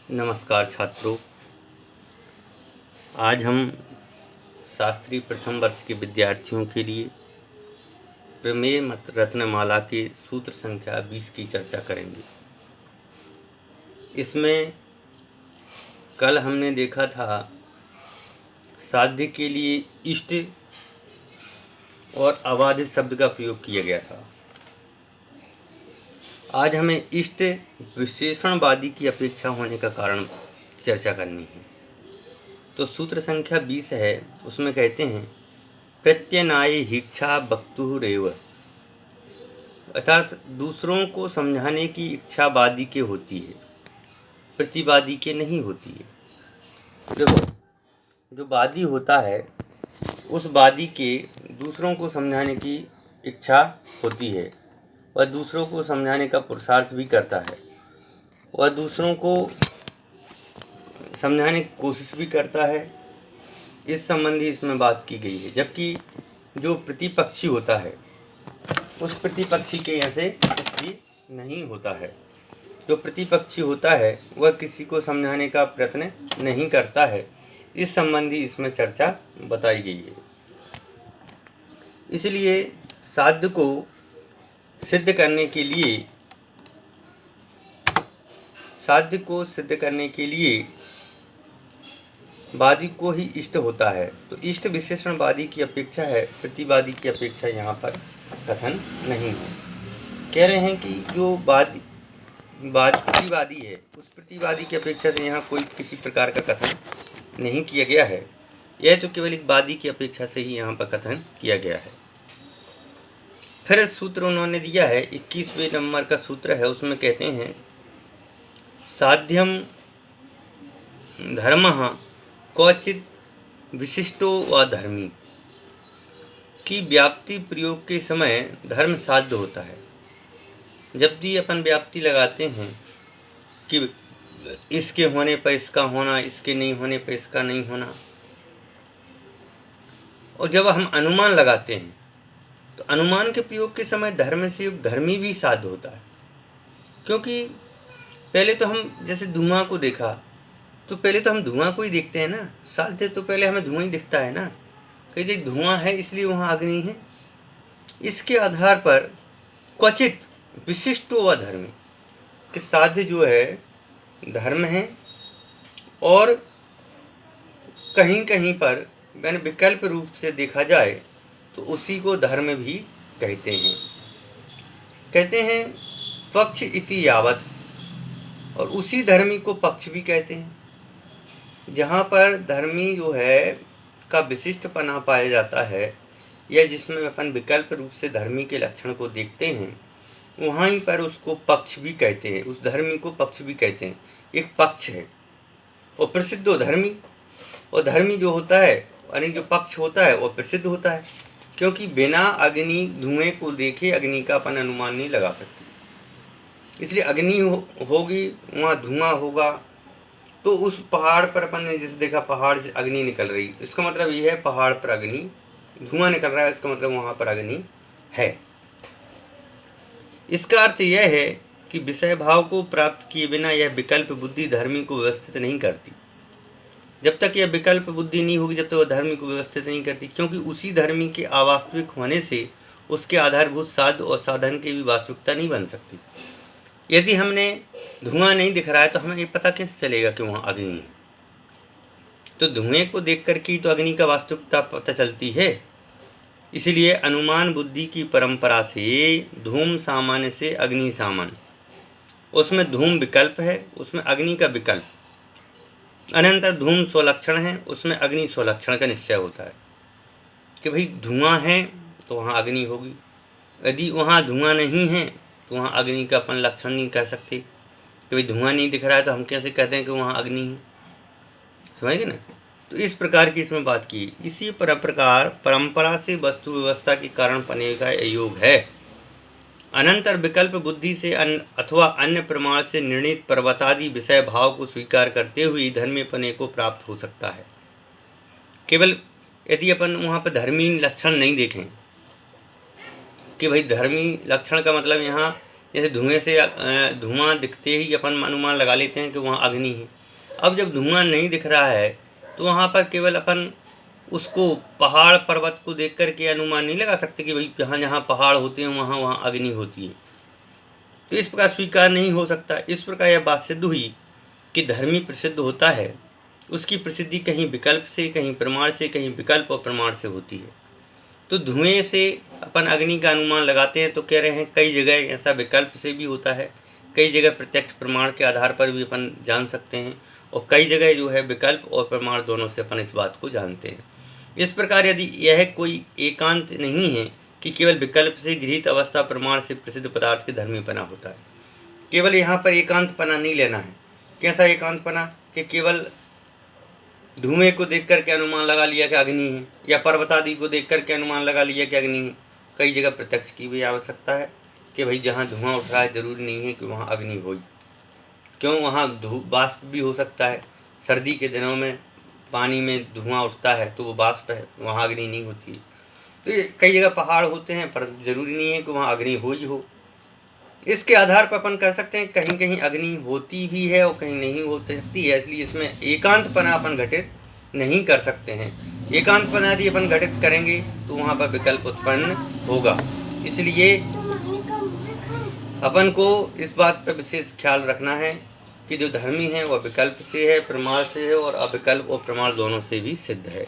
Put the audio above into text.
नमस्कार छात्रों। आज हम शास्त्री प्रथम वर्ष के विद्यार्थियों के लिए प्रमेय मत रत्नमाला के सूत्र संख्या 20 की चर्चा करेंगे। इसमें कल हमने देखा था साध्य के लिए इष्ट और अबाधित शब्द का प्रयोग किया गया था। आज हमें इष्ट विशेषणवादी की अपेक्षा होने का कारण चर्चा करनी है। तो सूत्र संख्या 20 है, उसमें कहते हैं प्रत्यनाय हिक्षा वक्तुरेव, अर्थात दूसरों को समझाने की इच्छा वादी के होती है, प्रतिवादी के नहीं होती है। जो वादी होता है उस वादी के दूसरों को समझाने की इच्छा होती है, वह दूसरों को समझाने का पुरुषार्थ भी करता है, वह दूसरों को समझाने की कोशिश भी करता है। इस संबंधी इसमें बात की गई है। जबकि जो प्रतिपक्षी होता है उस प्रतिपक्षी के ऐसे कुछ भी नहीं होता है। जो प्रतिपक्षी होता है वह किसी को समझाने का प्रयत्न नहीं करता है। इस संबंधी इसमें चर्चा बताई गई है। इसलिए साध्य को सिद्ध करने के लिए वादी को ही इष्ट होता है। तो इष्ट विशेषणवादी की अपेक्षा है, प्रतिवादी की अपेक्षा यहाँ पर कथन नहीं है। कह रहे हैं कि जो प्रतिवादी है उस प्रतिवादी की अपेक्षा से यहाँ कोई किसी प्रकार का कथन नहीं किया गया है। यह तो केवल एक वादी की अपेक्षा से ही यहाँ पर कथन किया गया है। फिर सूत्र उन्होंने दिया है, 21वें नंबर का सूत्र है, उसमें कहते हैं साध्यम धर्मः क्वचित विशिष्टो व धर्मी, की व्याप्ति प्रयोग के समय धर्म साध्य होता है। जब भी अपन व्याप्ति लगाते हैं कि इसके होने पर इसका होना, इसके नहीं होने पर इसका नहीं होना, और जब हम अनुमान लगाते हैं तो अनुमान के प्रयोग के समय धर्म से युक्त धर्मी भी साध्य होता है। क्योंकि पहले तो हम जैसे धुआं को देखा तो पहले तो हम धुआं को ही देखते हैं ना, साध्य तो पहले हमें धुआं ही दिखता है ना, कि जो धुआं है इसलिए वहाँ अग्नि है। इसके आधार पर क्वचित विशिष्टो व धर्मी, कि साध्य जो है धर्म है और कहीं कहीं पर मैंने विकल्प रूप से देखा जाए तो उसी को धर्म भी कहते हैं पक्ष इति यावत, और उसी धर्मी को पक्ष भी कहते हैं। जहाँ पर धर्मी जो है का विशिष्टपना पाया जाता है या जिसमें अपन विकल्प रूप से धर्मी के लक्षण को देखते हैं, वहीं पर उसको पक्ष भी कहते हैं, उस धर्मी को पक्ष भी कहते हैं। एक पक्ष है और प्रसिद्ध हो धर्मी, और धर्मी जो होता है यानी जो पक्ष होता है वो प्रसिद्ध होता है। क्योंकि बिना अग्नि धुएं को देखे अग्नि का अपन अनुमान नहीं लगा सकते। इसलिए अग्नि होगी वहाँ धुआं होगा। तो उस पहाड़ पर अपन ने जिस देखा पहाड़ से अग्नि निकल रही, इसका मतलब यह है पहाड़ पर अग्नि धुआं निकल रहा है, इसका मतलब वहाँ पर अग्नि है। इसका अर्थ यह है कि विषय भाव को प्राप्त किए बिना यह विकल्प बुद्धि धर्मी को व्यवस्थित नहीं करती। जब तक यह विकल्प बुद्धि नहीं होगी जब तक वह धर्मी को व्यवस्थित नहीं करती, क्योंकि उसी धर्मी के अवास्तविक होने से उसके आधारभूत साध्य और साधन की भी वास्तविकता नहीं बन सकती। यदि हमने धुआं नहीं दिख रहा है तो हमें ये पता कैसे चलेगा कि वहाँ अग्नि है? तो धुएं को देख कर के तो अग्नि का वास्तविकता पता चलती है। इसलिए अनुमान बुद्धि की परंपरा से धूम सामान्य से अग्नि सामान्य, उसमें धूम विकल्प है, उसमें अग्नि का विकल्प, अनंतर धूम स्वलक्षण है, उसमें अग्नि स्वलक्षण का निश्चय होता है कि भाई धुआं है तो वहाँ अग्नि होगी। यदि वहाँ धुआं नहीं है तो वहाँ अग्नि का अपन लक्षण नहीं कह सकते कि भाई धुआं नहीं दिख रहा है तो हम कैसे कहते हैं कि वहाँ अग्नि है। समझे ना? तो इस प्रकार की इसमें बात की। इसी प्रकार परंपरा से वस्तु व्यवस्था के कारण पने का योग है। अनंतर विकल्प बुद्धि से अथवा अन्य प्रमाण से निर्णित पर्वतादि विषय भाव को स्वीकार करते हुए धर्मी पने को प्राप्त हो सकता है। केवल यदि अपन वहाँ पर धर्मी लक्षण नहीं देखें कि भाई धर्मी लक्षण का मतलब यहाँ जैसे धुएं से धुआं दिखते ही अपन अनुमान लगा लेते हैं कि वहाँ अग्नि है, अब जब धुआं नहीं दिख रहा है तो वहाँ पर केवल अपन उसको पहाड़ पर्वत को देख कर के अनुमान नहीं लगा सकते कि भाई जहाँ जहाँ पहाड़ होते हैं वहाँ वहाँ अग्नि होती है। तो इस प्रकार स्वीकार नहीं हो सकता। इस प्रकार यह बात सिद्ध हुई कि धर्मी प्रसिद्ध होता है, उसकी प्रसिद्धि कहीं विकल्प से, कहीं प्रमाण से, कहीं विकल्प और प्रमाण से होती है। तो धुएं से अपन अग्नि का अनुमान लगाते हैं तो कह रहे हैं कई जगह ऐसा विकल्प से भी होता है, कई जगह प्रत्यक्ष प्रमाण के आधार पर भी अपन जान सकते हैं, और कई जगह जो है विकल्प और प्रमाण दोनों से अपन इस बात को जानते हैं। इस प्रकार यदि यह कोई एकांत नहीं है कि केवल विकल्प से गृहीत अवस्था प्रमाण से प्रसिद्ध पदार्थ के धर्मीपना होता है, केवल यहाँ पर एकांतपना नहीं लेना है। कैसा एकांतपना कि केवल धुएं को देख करके अनुमान लगा लिया कि अग्नि है, या पर्वत आदि को देख करके अनुमान लगा लिया कि अग्नि है। कई जगह प्रत्यक्ष की भी आवश्यकता है कि भाई जहाँ धुआं उठ रहा है जरूरी नहीं है कि वहाँ अग्नि हो। क्यों, वहाँ वाष्प भी हो सकता है। सर्दी के दिनों में पानी में धुआं उठता है तो वो वाष्प है, वहाँ अग्नि नहीं होती। तो ये कई जगह पहाड़ होते हैं पर जरूरी नहीं है कि वहाँ अग्नि हो ही हो। इसके आधार पर अपन कर सकते हैं कहीं कहीं अग्नि होती भी है और कहीं नहीं हो सकती है, इसलिए इसमें एकांतपना अपन घटित नहीं कर सकते हैं। एकांतपना यदि अपन घटित करेंगे तो वहाँ पर विकल्प उत्पन्न होगा। इसलिए अपन को इस बात पर विशेष ख्याल रखना है कि जो धर्मी है वह विकल्प से है, प्रमाण से है, और अविकल्प और प्रमाण दोनों से भी सिद्ध है।